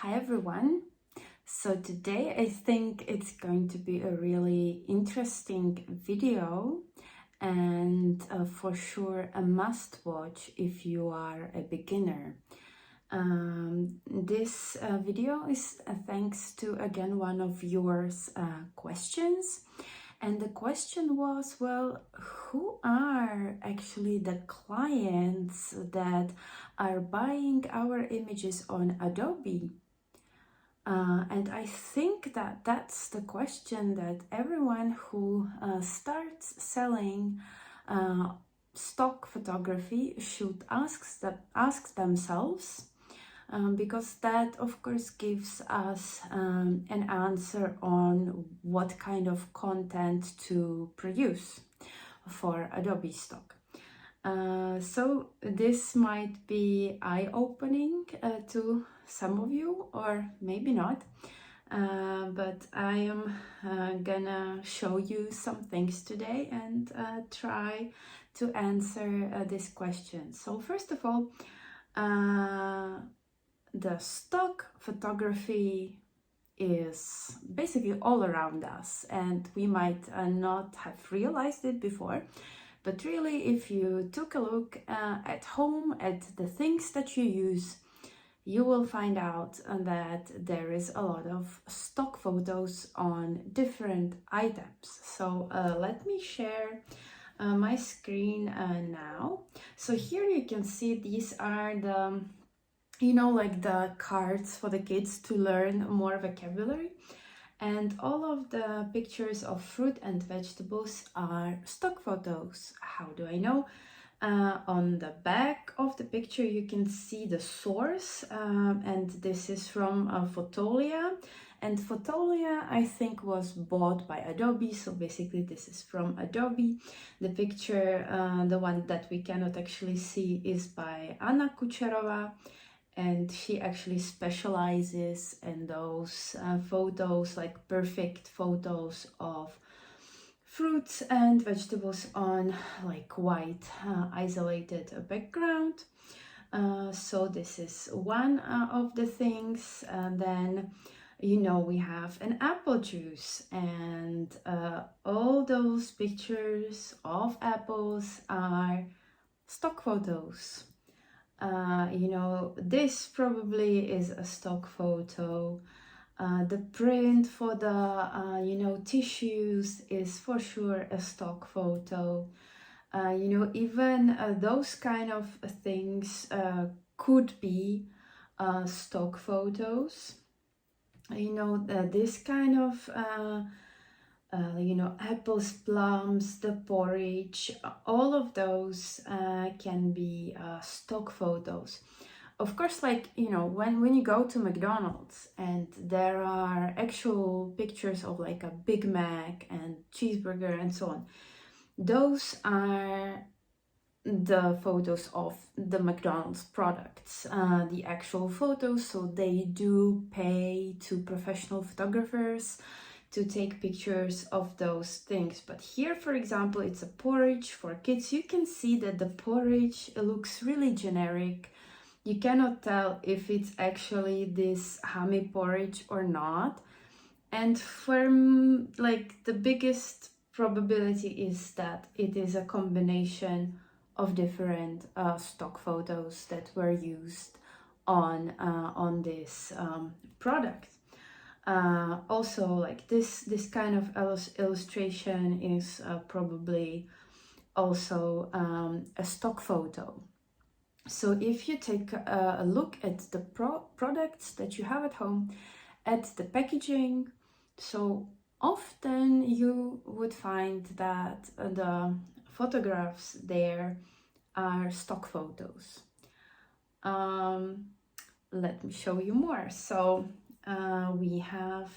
Hi everyone. So today I think it's going to be a really interesting video and for sure a must watch if you are a beginner. This video is thanks to again one of yours questions, and the question was, well, who are actually the clients that are buying our images on Adobe? And I think that that's the question that everyone who starts selling stock photography should ask themselves, because that of course gives us an answer on what kind of content to produce for Adobe Stock. So this might be eye-opening to some of you, or maybe not, but I am gonna show you some things today and try to answer this question. So first of all, the stock photography is basically all around us, and we might not have realized it before. But really, if you took a look at home at the things that you use, you will find out that there is a lot of stock photos on different items. So let me share my screen now. So here you can see these are the, like the cards for the kids to learn more vocabulary. And all of the pictures of fruit and vegetables are stock photos. How do I know? On the back of the picture you can see the source, and this is from Fotolia. And Fotolia, I think, was bought by Adobe, so basically this is from Adobe. The picture, the one that we cannot actually see, is by Anna Kucherova, and she actually specializes in those photos, like perfect photos of fruits and vegetables on like white isolated background. So this is one of the things. And then we have an apple juice, and all those pictures of apples are stock photos. This probably is a stock photo. The print for the tissues is for sure a stock photo. Even those kind of things could be stock photos. This kind of apples, plums, the porridge, all of those can be stock photos. Of course, when you go to McDonald's and there are actual pictures of like a Big Mac and cheeseburger and so on, those are the photos of the McDonald's products, the actual photos. So they do pay to professional photographers to take pictures of those things. But here, for example, it's a porridge for kids. You can see that the porridge looks really generic. You cannot tell if it's actually this hammy porridge or not. And from the biggest probability is that it is a combination of different stock photos that were used on this product. Also, this kind of illustration is probably also a stock photo. So if you take a look at the products that you have at home, at the packaging, so often you would find that the photographs there are stock photos. Let me show you more. So we have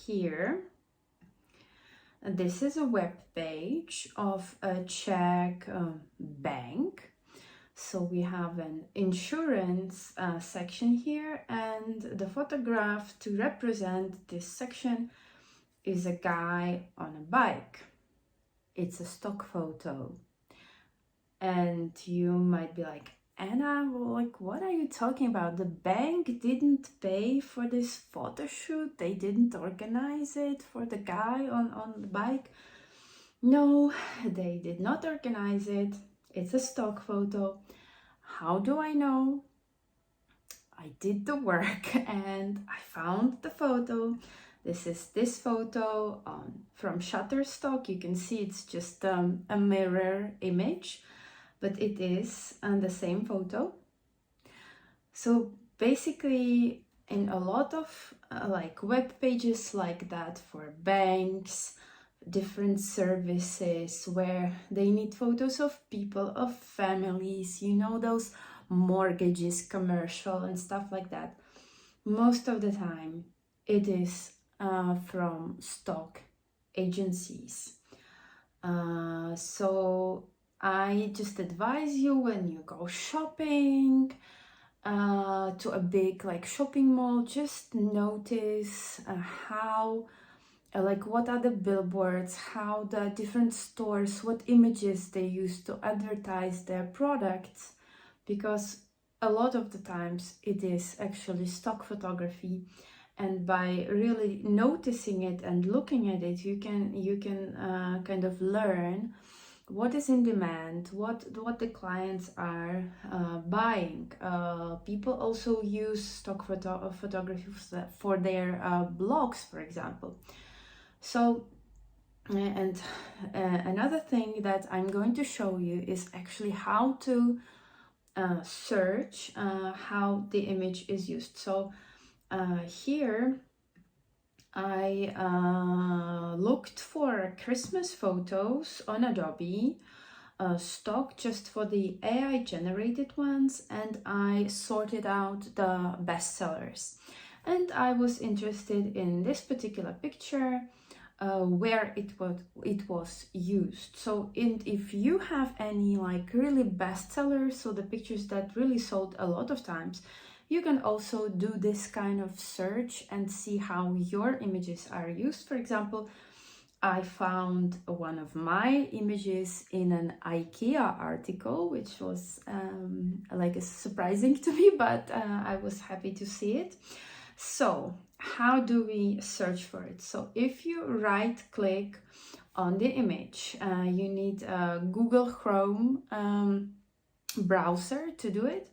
here, this is a web page of a Czech bank. So we have an insurance section here, and the photograph to represent this section is a guy on a bike. It's a stock photo. And you might be like, And I'm like, what are you talking about? The bank didn't pay for this photo shoot. They didn't organize it for the guy on the bike. No, they did not organize it. It's a stock photo. How do I know? I did the work and I found the photo. This is this photo from Shutterstock. You can see it's just a mirror image, but it is the same photo. So basically, in a lot of like web pages like that for banks, different services where they need photos of people, of families, you know, those mortgages, commercial and stuff like that, most of the time it is from stock agencies. So I just advise you, when you go shopping to a big like shopping mall, just notice how like what are the billboards, how the different stores, what images they use to advertise their products, because a lot of the times it is actually stock photography. And by really noticing it and looking at it, you can kind of learn what is in demand, what the clients are buying. People also use stock photography for their blogs, for example. So, and another thing that I'm going to show you is actually how to search how the image is used. So here I looked for Christmas photos on Adobe Stock, just for the AI generated ones, and I sorted out the bestsellers. And I was interested in this particular picture where it was used. So if you have any like really bestsellers, so the pictures that really sold a lot of times, you can also do this kind of search and see how your images are used. For example, I found one of my images in an IKEA article, which was like surprising to me, but I was happy to see it. So how do we search for it? So if you right click on the image, you need a Google Chrome browser to do it.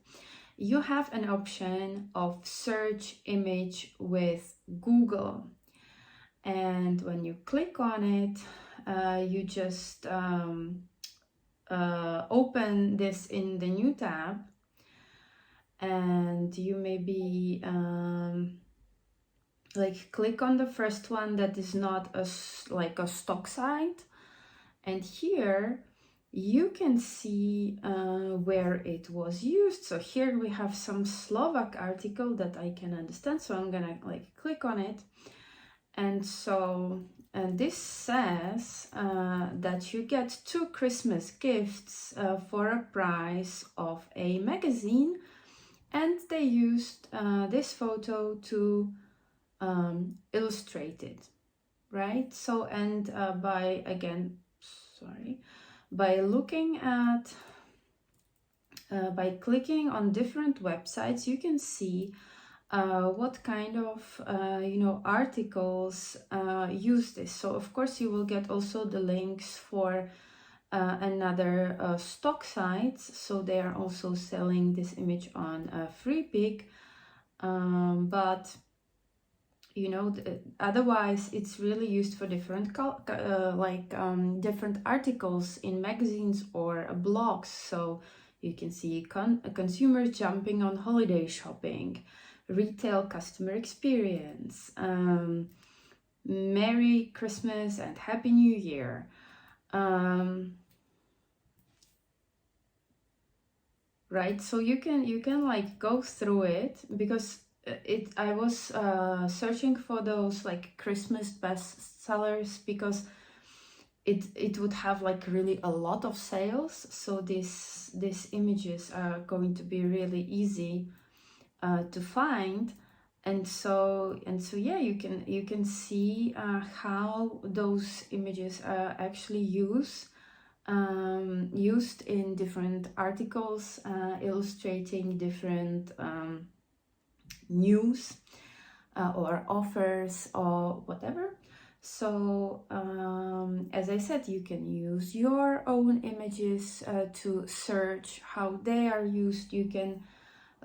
You have an option of search image with Google. And when you click on it, you just open this in the new tab, and you maybe like click on the first one that is not like a stock site, and here you can see where it was used. So here we have some Slovak article that I can understand, so I'm gonna like click on it. And so this says that you get 2 Christmas gifts for a price of a magazine, and they used this photo to illustrate it, right? So, and by looking at by clicking on different websites, you can see what kind of articles use this. So of course you will get also the links for another stock sites, so they are also selling this image on FreePic, but otherwise it's really used for different different articles in magazines or blogs. So you can see consumers jumping on holiday shopping, retail customer experience, Merry Christmas and Happy New Year, right? So you can like go through it, because I was searching for those like Christmas bestsellers, because it would have like really a lot of sales. So these images are going to be really easy to find, and so yeah, you can see how those images actually use used in different articles illustrating different news or offers or whatever. So as I said, you can use your own images to search how they are used. You can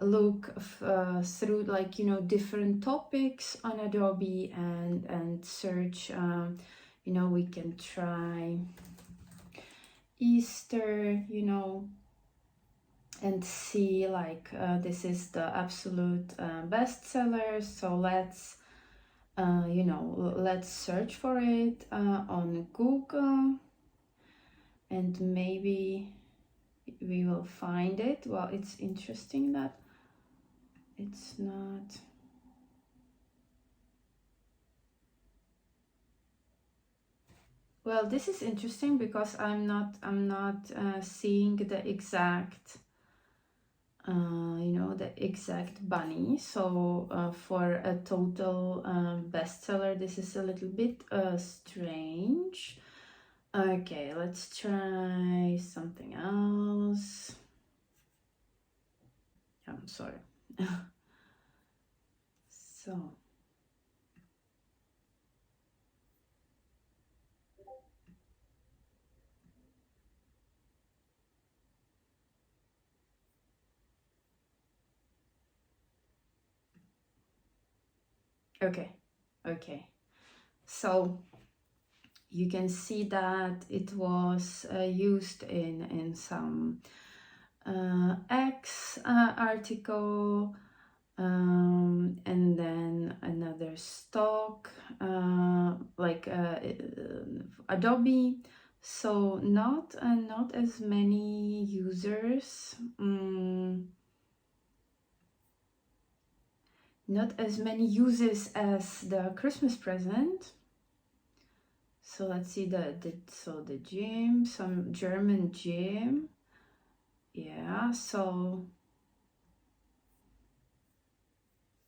look through, like, you know, different topics on Adobe and search. You know, we can try Easter, you know, and see, like, this is the absolute bestseller. So let's you know, let's search for it on Google, and maybe we will find it. Well, it's interesting that it's not. Well, this is interesting because I'm not seeing the exact you know, the exact bunny. So for a total bestseller, this is a little bit strange. Okay, let's try something else. I'm sorry. So okay, so you can see that it was used in some X article, and then another stock, like Adobe. So not as many users, not as many uses as the Christmas present. So let's see the gym, some German gym. Yeah, so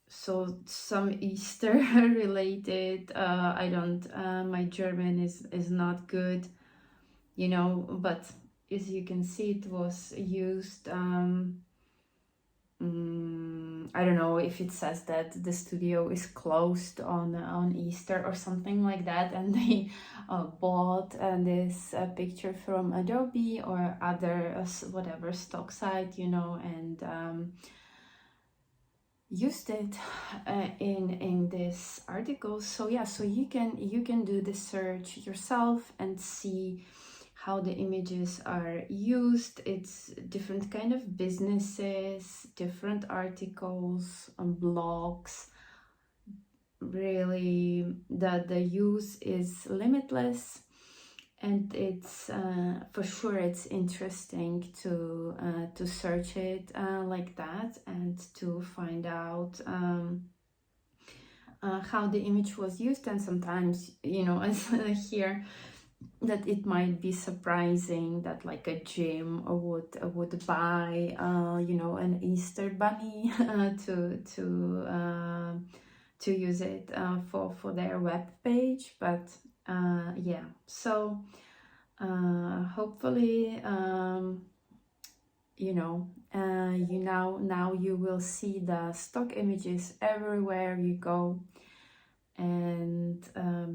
some Easter related. I don't, my German is not good, you know, but as you can see, it was used. I don't know if it says that the studio is closed on Easter or something like that, and they bought this picture from Adobe or other whatever stock site, you know, and used it in this article. So yeah, so you can do the search yourself and see how the images are used. It's different kind of businesses, different articles on blogs. Really, the use is limitless, and it's for sure it's interesting to search it like that and to find out how the image was used. And sometimes, you know, as here, that it might be surprising that like a gym would buy you know, an Easter bunny to use it for their web page. But yeah, so hopefully you know, you now you will see the stock images everywhere you go, and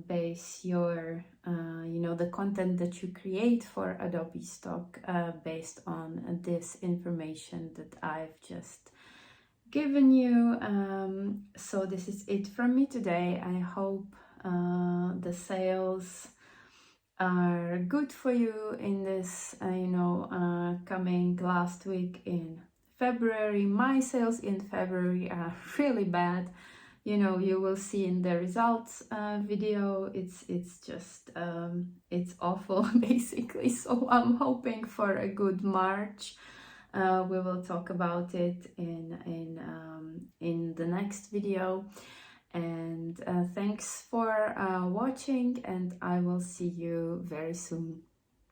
base your you know, the content that you create for Adobe Stock based on this information that I've just given you. So this is it from me today. I hope the sales are good for you in this you know, coming last week in February. My sales in February are really bad. You know, you will see in the results video, it's just it's awful basically. So I'm hoping for a good March. We will talk about it in the next video. And thanks for watching, and I will see you very soon.